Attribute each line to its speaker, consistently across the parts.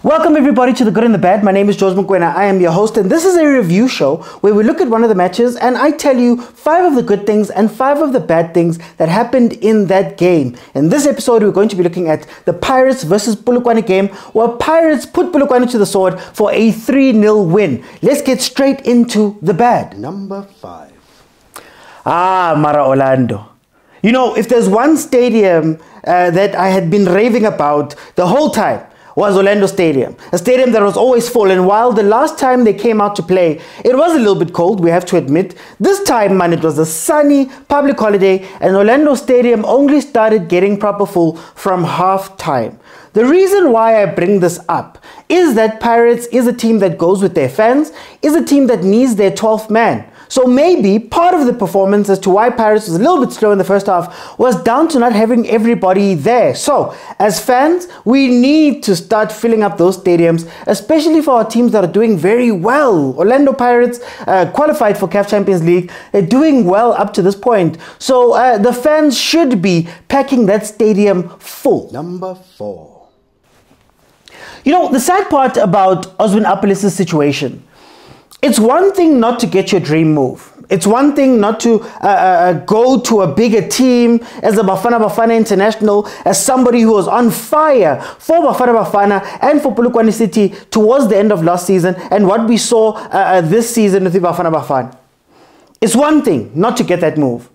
Speaker 1: Welcome everybody to The Good and the Bad. My name is Mokwena. I am your host, and this is a review show where we look at one of the matches and I tell you 5 of the good things and 5 of the bad things that happened in that game. In this episode, we're going to be looking at the Pirates versus Polokwane game, where Pirates put Polokwane to the sword for a 3-0 win. Let's get straight into the bad. Number 5. Mara Orlando. You know, if there's one stadium that I had been raving about the whole time, was Orlando Stadium, a stadium that was always full. And while the last time they came out to play, it was a little bit cold, we have to admit, this time, man, it was a sunny public holiday, and Orlando Stadium only started getting proper full from half time. The reason why I bring this up is that Pirates is a team that goes with their fans, is a team that needs their 12th man. So maybe part of the performance as to why Pirates was a little bit slow in the first half was down to not having everybody there. So as fans, we need to start filling up those stadiums, especially for our teams that are doing very well. Orlando Pirates qualified for CAF Champions League. They're doing well up to this point. So the fans should be packing that stadium full. Number 4. You know, the sad part about Oswin Appelis' situation, it's one thing not to get your dream move. It's one thing not to go to a bigger team as a Bafana international, as somebody who was on fire for Bafana and for Polokwane City towards the end of last season and what we saw this season with the Bafana. It's one thing not to get that move.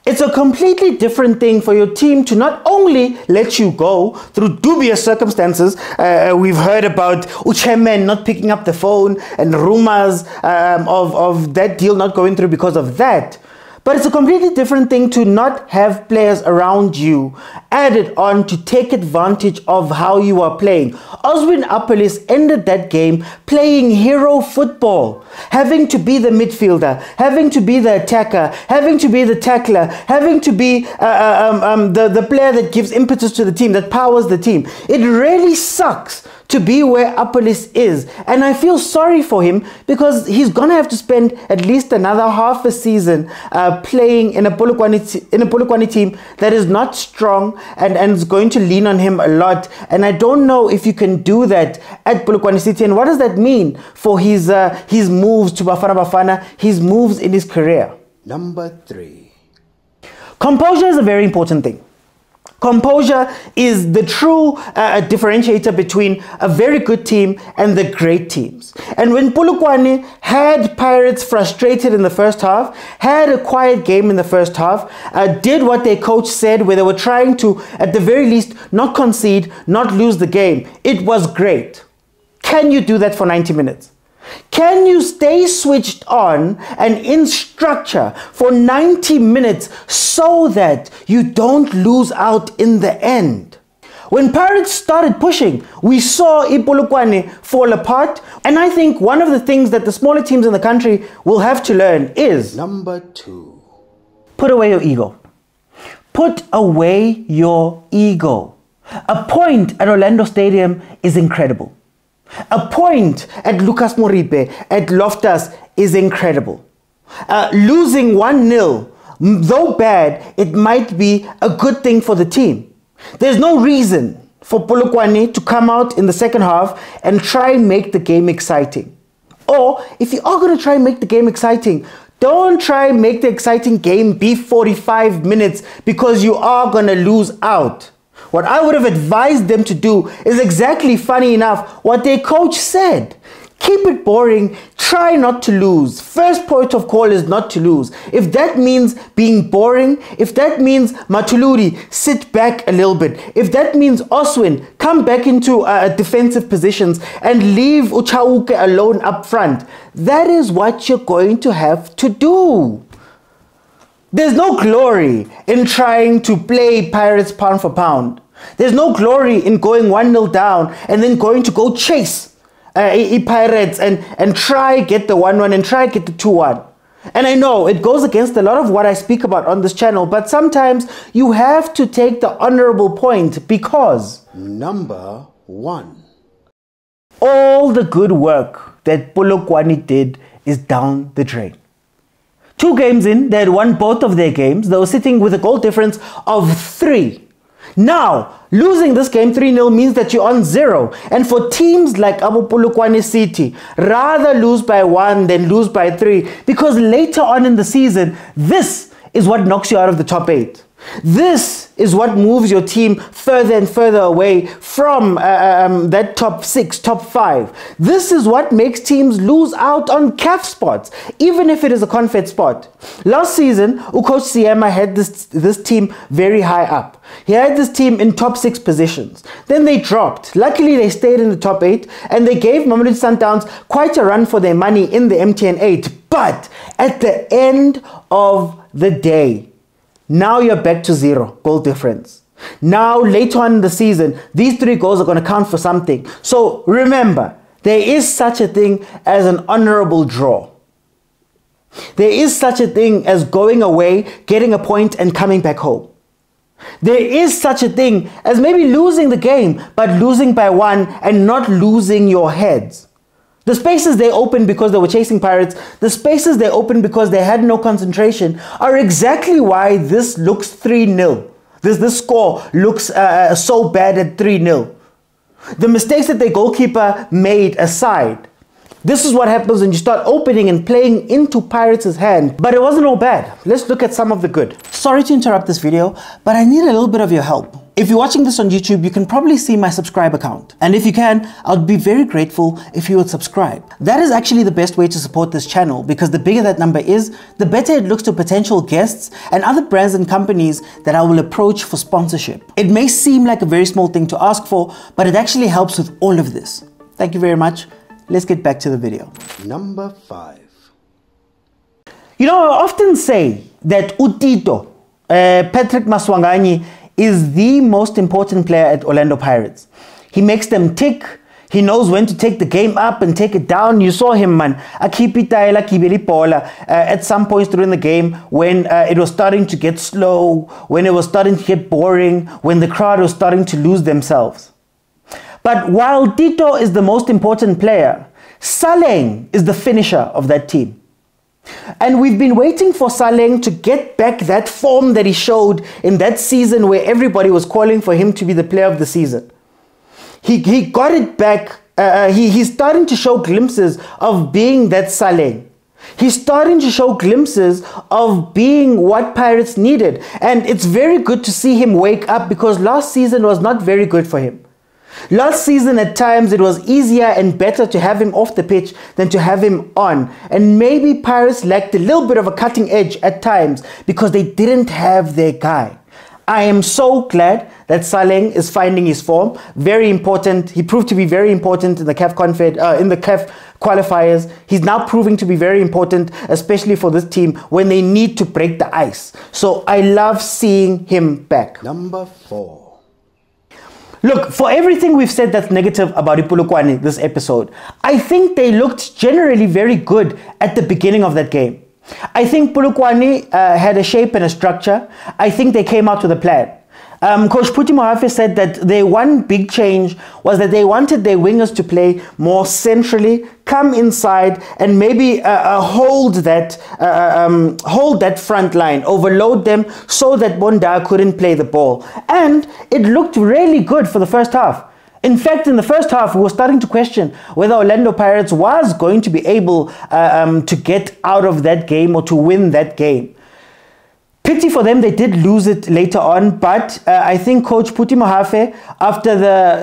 Speaker 1: It's a completely different thing for your team to not only let you go through dubious circumstances. We've heard about Uchemen not picking up the phone and rumors of that deal not going through because of that. But it's a completely different thing to not have players around you added on to take advantage of how you are playing. Oswin Appelis ended that game playing hero football, having to be the midfielder, having to be the attacker, having to be the tackler, having to be the player that gives impetus to the team, that powers the team. It really sucks to be where Appelis is, and I feel sorry for him because he's gonna have to spend at least another half a season playing in a Polokwane team that is not strong and is going to lean on him a lot. And I don't know if you can do that at Polokwane City. And what does that mean for his moves to Bafana, his moves in his career? Number 3. Composure is a very important thing. Composure is the true differentiator between a very good team and the great teams. And when Polokwane had Pirates frustrated in the first half, had a quiet game in the first half, did what their coach said, where they were trying to, at the very least, not concede, not lose the game, it was great. Can you do that for 90 minutes? Can you stay switched on and in structure for 90 minutes so that you don't lose out in the end? When Pirates started pushing, we saw Polokwane fall apart. And I think one of the things that the smaller teams in the country will have to learn is Number 2. Put away your ego. Put away your ego. A point at Orlando Stadium is incredible. A point at Lucas Moripe, at Loftus, is incredible. Losing 1-0, though bad, it might be a good thing for the team. There's no reason for Polokwane to come out in the second half and try and make the game exciting. Or, if you are going to try and make the game exciting, don't try and make the exciting game be 45 minutes because you are going to lose out. What I would have advised them to do is exactly, funny enough, what their coach said. Keep it boring, try not to lose. First point of call is not to lose. If that means being boring, if that means Matuludi, sit back a little bit. If that means Oswin, come back into defensive positions and leave Uchauke alone up front. That is what you're going to have to do. There's no glory in trying to play Pirates pound for pound. There's no glory in going 1-0 down and then going to go chase Pirates and try get the 1-1 and try get the 2-1. And I know it goes against a lot of what I speak about on this channel, but sometimes you have to take the honorable point because Number 1. All the good work that Polokwane did is down the drain. 2 games in, they had won both of their games. They were sitting with a goal difference of 3. Now, losing this game 3-0 means that you're on 0. And for teams like Polokwane City, rather lose by 1 than lose by 3, because later on in the season, this is what knocks you out of the top 8. This is what moves your team further and further away from that top 6, top 5. This is what makes teams lose out on CAF spots, even if it is a confed spot. Last season, Coach Siema had this team very high up. He had this team in top 6 positions. Then they dropped. Luckily, they stayed in the top 8, and they gave Mamelodi Sundowns quite a run for their money in the MTN 8. But at the end of the day, now you're back to 0 goal difference. Now, later on in the season, these 3 goals are going to count for something. So remember, there is such a thing as an honorable draw. There is such a thing as going away, getting a point, and coming back home. There is such a thing as maybe losing the game, but losing by 1 and not losing your heads. The spaces they opened because they were chasing Pirates, the spaces they opened because they had no concentration, are exactly why this looks 3-0. This score looks so bad at 3-0. The mistakes that the goalkeeper made aside, this is what happens when you start opening and playing into Pirates' hand. But it wasn't all bad. Let's look at some of the good. Sorry to interrupt this video, but I need a little bit of your help. If you're watching this on YouTube, you can probably see my subscriber count. And if you can, I'd be very grateful if you would subscribe. That is actually the best way to support this channel, because the bigger that number is, the better it looks to potential guests and other brands and companies that I will approach for sponsorship. It may seem like a very small thing to ask for, but it actually helps with all of this. Thank you very much. Let's get back to the video.
Speaker 2: Number 5.
Speaker 1: You know, I often say that Utito, Patrick Maswanganyi, is the most important player at Orlando Pirates. He makes them tick. He knows when to take the game up and take it down. You saw him, man, at some points during the game when it was starting to get slow, when it was starting to get boring, when the crowd was starting to lose themselves. But while Tito is the most important player, Saleng is the finisher of that team. And we've been waiting for Saleng to get back that form that he showed in that season where everybody was calling for him to be the player of the season. He got it back. He's starting to show glimpses of being that Saleng. He's starting to show glimpses of being what Pirates needed. And it's very good to see him wake up, because last season was not very good for him. Last season, at times, it was easier and better to have him off the pitch than to have him on. And maybe Pirates lacked a little bit of a cutting edge at times because they didn't have their guy. I am so glad that Saleng is finding his form. Very important. He proved to be very important in the CAF qualifiers. He's now proving to be very important, especially for this team when they need to break the ice. So I love seeing him back.
Speaker 2: Number 4.
Speaker 1: Look, for everything we've said that's negative about Polokwane this episode, I think they looked generally very good at the beginning of that game. I think Polokwane had a shape and a structure. I think they came out with a plan. Coach Pitso Mosimane said that their one big change was that they wanted their wingers to play more centrally, come inside, and maybe hold that front line, overload them so that Bonda couldn't play the ball. And it looked really good for the first half. In fact, in the first half, we were starting to question whether Orlando Pirates was going to be able to get out of that game or to win that game. Pity for them, they did lose it later on, but I think Coach Pitso Mosimane, after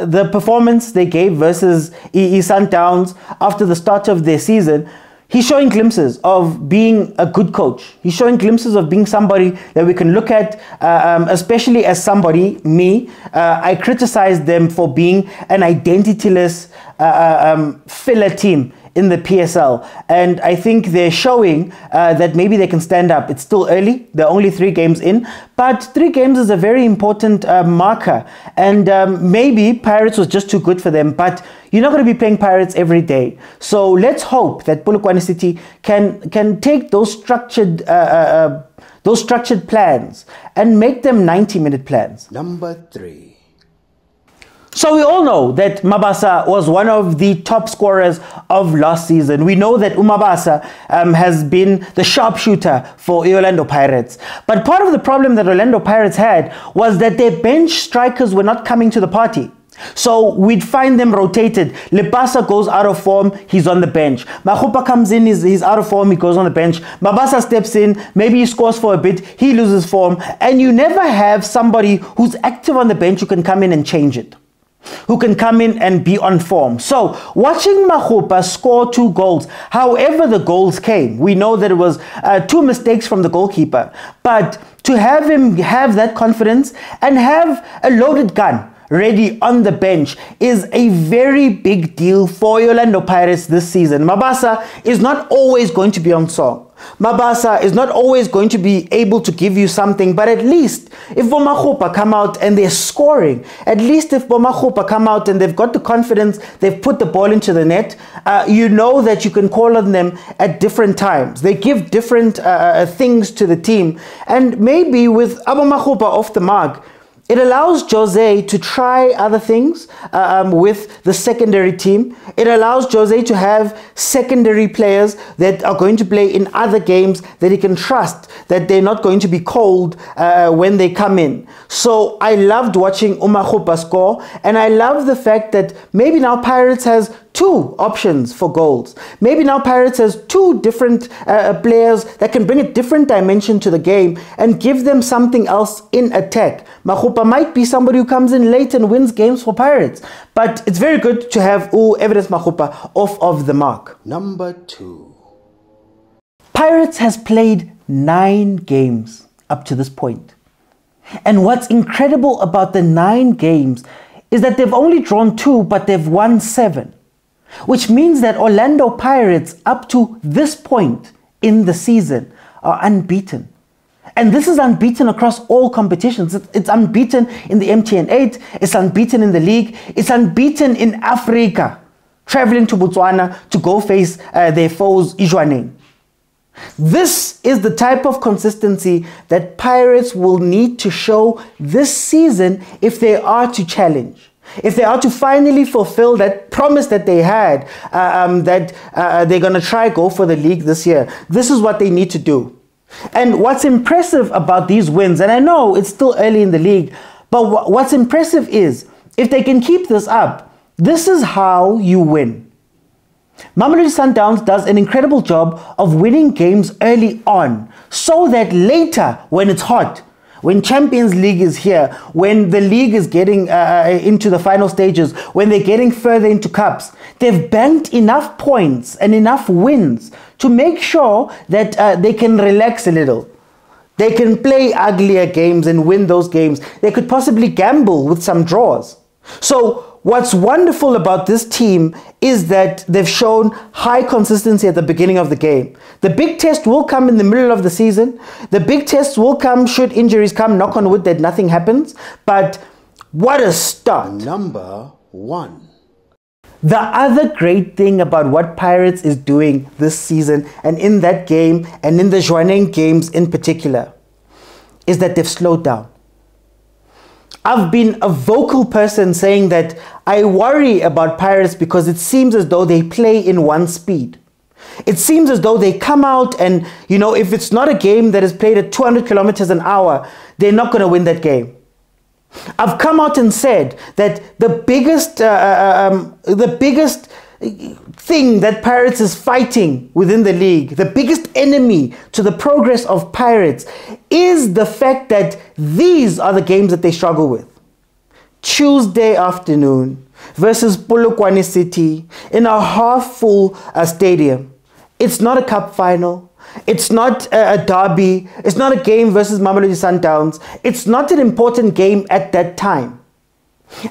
Speaker 1: the performance they gave versus Sundowns after the start of their season, he's showing glimpses of being a good coach. He's showing glimpses of being somebody that we can look at, especially as somebody, me. I criticize them for being an identityless filler team in the PSL, and I think they're showing that maybe they can stand up. It's still early, they're only 3 games in, but 3 games is a very important marker, and maybe Pirates was just too good for them, but you're not going to be playing Pirates every day. So let's hope that Polokwane City can take those structured plans and make them 90-minute plans.
Speaker 2: Number 3.
Speaker 1: So we all know that Mabasa was one of the top scorers of last season. We know that Mabasa has been the sharpshooter for Orlando Pirates. But part of the problem that Orlando Pirates had was that their bench strikers were not coming to the party. So we'd find them rotated. Lepasa goes out of form, he's on the bench. Makhupa comes in, he's out of form, he goes on the bench. Mabasa steps in, maybe he scores for a bit, he loses form. And you never have somebody who's active on the bench who can come in and change it, who can come in and be on form. So watching Makhupa score 2 goals, however the goals came, we know that it was 2 mistakes from the goalkeeper. But to have him have that confidence and have a loaded gun ready on the bench is a very big deal for Orlando Pirates this season. Mabasa is not always going to be on song. Mabasa is not always going to be able to give you something, but at least if Bomakhupa come out and they're scoring, at least if Bomakhupa come out and they've got the confidence, they've put the ball into the net, you know that you can call on them at different times. They give different things to the team. And maybe with Abomakhupa off the mark, it allows Jose to try other things with the secondary team. It allows Jose to have secondary players that are going to play in other games that he can trust, that they're not going to be cold when they come in. So I loved watching Umakhupa score, and I love the fact that maybe now Pirates has 2 options for goals. Maybe now Pirates has 2 different players that can bring a different dimension to the game and give them something else in attack. Makhupa might be somebody who comes in late and wins games for Pirates, but it's very good to have Evidence Makhupa off of the mark.
Speaker 2: Number 2.
Speaker 1: Pirates has played 9 games up to this point. And what's incredible about the 9 games is that they've only drawn 2, but they've won 7. Which means that Orlando Pirates up to this point in the season are unbeaten. And this is unbeaten across all competitions. It's unbeaten in the MTN 8, it's unbeaten in the league, it's unbeaten in Africa, traveling to Botswana to go face their foes Ijwaneng. This is the type of consistency that Pirates will need to show this season if they are to challenge. If they are to finally fulfill that promise that they had, that they're going to try go for the league this year, this is what they need to do. And what's impressive about these wins, and I know it's still early in the league, but what's impressive is if they can keep this up, this is how you win. Mamelodi Sundowns does an incredible job of winning games early on so that later when it's hot, when Champions League is here, when the league is getting into the final stages, when they're getting further into cups, they've banked enough points and enough wins to make sure that they can relax a little. They can play uglier games and win those games. They could possibly gamble with some draws. So what's wonderful about this team is that they've shown high consistency at the beginning of the game. The big test will come in the middle of the season. The big test will come should injuries come, knock on wood that nothing happens. But what a start.
Speaker 2: Number 1.
Speaker 1: The other great thing about what Pirates is doing this season and in that game and in the Ijwaneng games in particular is that they've slowed down. I've been a vocal person saying that I worry about Pirates because it seems as though they play in one speed. It seems as though they come out and, you know, if it's not a game that is played at 200 kilometers an hour, they're not going to win that game. I've come out and said that the biggest thing that Pirates is fighting within the league, the biggest enemy to the progress of Pirates is the fact that these are the games that they struggle with. Tuesday afternoon versus Polokwane City in a half-full stadium. It's not a cup final. It's not a derby. It's not a game versus Mamelodi Sundowns. It's not an important game at that time.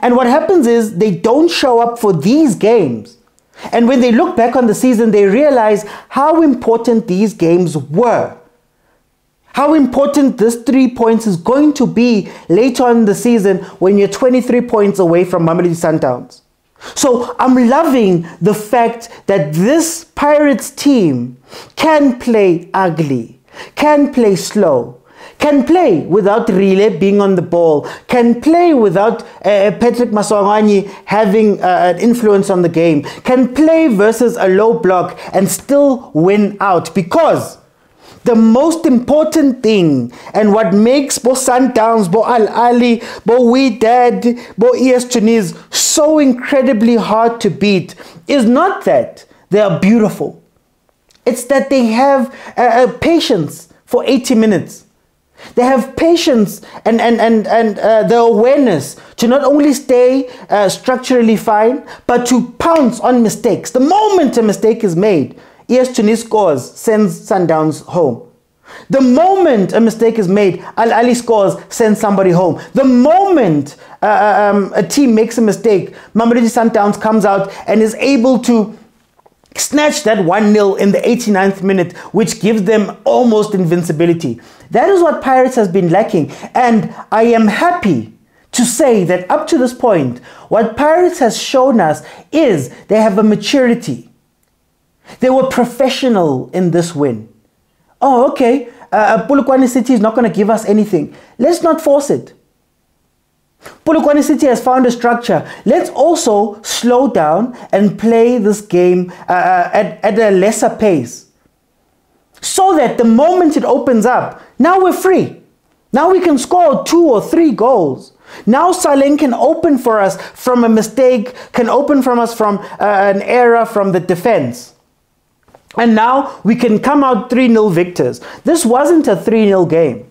Speaker 1: And what happens is they don't show up for these games. And when they look back on the season, they realize how important these games were. How important this 3 points is going to be later on in the season when you're 23 points away from Mamelodi Sundowns. So I'm loving the fact that this Pirates team can play ugly, can play slow, can play without Rile being on the ball, can play without Patrice Motsepe having an influence on the game, can play versus a low block and still win out. Because the most important thing and what makes bo Sundowns, bo Ahly, bo Wydad, bo ES Tunis so incredibly hard to beat is not that they are beautiful. It's that they have patience for 80 minutes. They have patience and the awareness to not only stay structurally fine, but to pounce on mistakes. The moment a mistake is made, ES Tunis scores, sends Sundowns home. The moment a mistake is made, Ahly scores, sends somebody home. The moment a team makes a mistake, Mamelodi Sundowns comes out and is able to snatch that 1-0 in the 89th minute, which gives them almost invincibility. That is what Pirates has been lacking. And I am happy to say that up to this point, what Pirates has shown us is they have a maturity. They were professional in this win. Oh, okay, Polokwane City is not going to give us anything. Let's not force it. Polokwane City has found a structure. Let's also slow down and play this game at a lesser pace. So that the moment it opens up, now we're free. Now we can score 2 or 3 goals. Now Saleng can open for us from a mistake, can open from us from an error from the defense. And now we can come out 3-0 victors. This wasn't a 3-0 game.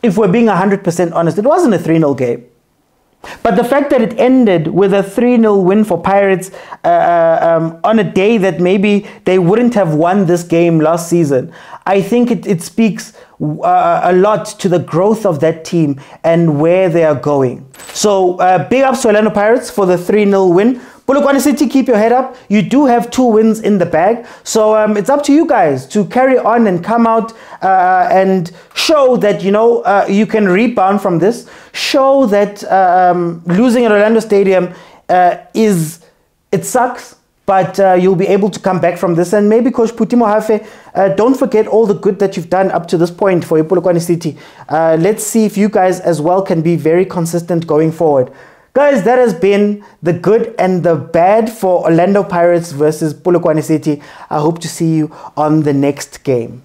Speaker 1: If we're being 100% honest, it wasn't a 3-0 game. But the fact that it ended with a 3-0 win for Pirates on a day that maybe they wouldn't have won this game last season, I think it speaks a lot to the growth of that team and where they are going. So big ups to Orlando Pirates for the 3-0 win. Polokwane City, keep your head up. You do have 2 wins in the bag. So it's up to you guys to carry on and come out and show that, you know, you can rebound from this. Show that losing at Orlando Stadium it sucks, but you'll be able to come back from this. And maybe Coach Phuti Mohafe, don't forget all the good that you've done up to this point for your Polokwane City. Let's see if you guys as well can be very consistent going forward. Guys, that has been the good and the bad for Orlando Pirates versus Polokwane City. I hope to see you on the next game.